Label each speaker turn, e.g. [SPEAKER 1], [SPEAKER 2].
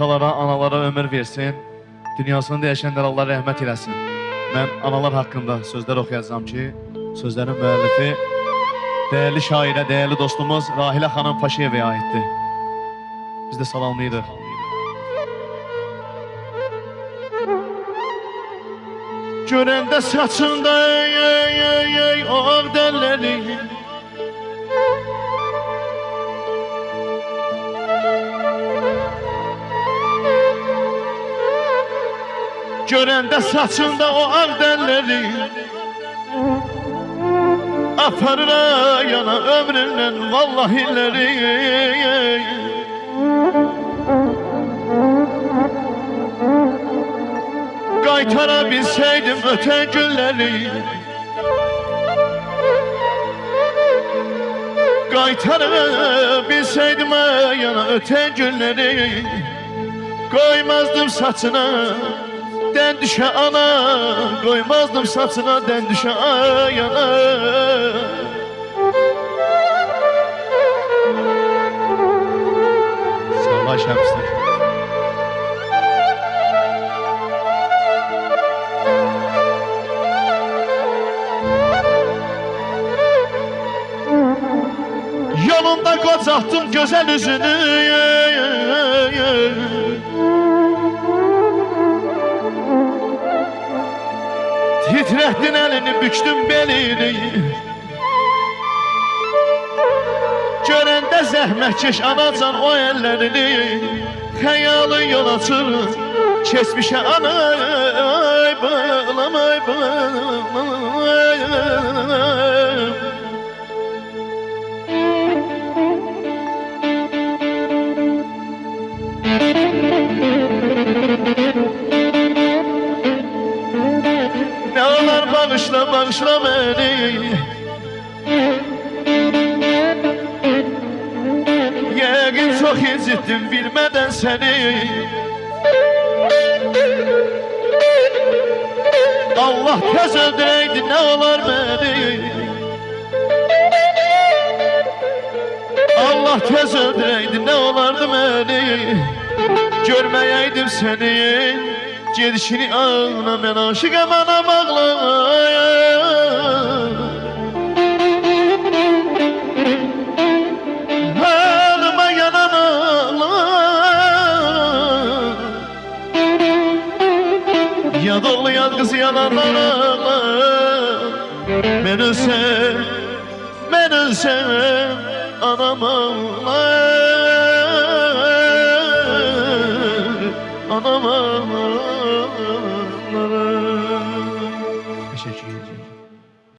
[SPEAKER 1] atalara, analara ömür versin. Dünyasını dəyişənlər Allah rəhmət eləsin. Mən analar haqqında sözlər oxuyacağım ki, sözlərin müəllifi değerli şairə, değerli dostumuz Rahilə xanım Paşayevaya aiddir. Biz də salamlayırıq. Görəndə saçında ağ dəlləri, görəndə saçında o ağ dəlləri, aparır yana ömründən vallahiləri. Qaytara bilsəydim ötən günləri, qaytara bilsəydim yana ötən günləri, qoymazdım saçına dən düşə ana, qoymazdım saçına dən düşə yana. Sağla şəmsdir. Yolunda qocaxdım gözəl üzünü, titrətdin əlini, büktün belini. Görəndə zəhmətkeş anacan o əllərini, xəyalın yol açır keçmişə ana. Ay balam, ay balam. Ne olar bağışla, bağışla beni. Yəqin çox incitdim bilmədən səni. Allah tez öldürəydi ne olar beni. Allah tez öldürəydi ne olardı beni. Görməyəydim səni, gedişini ağla, mən aşıqam anam ağlaya. Halıma yanan ağla, yad oğlu yad qızı yananlar ağla. Mən ölsəm, anam ağla. Anam ağlar. Teşekkür ederim.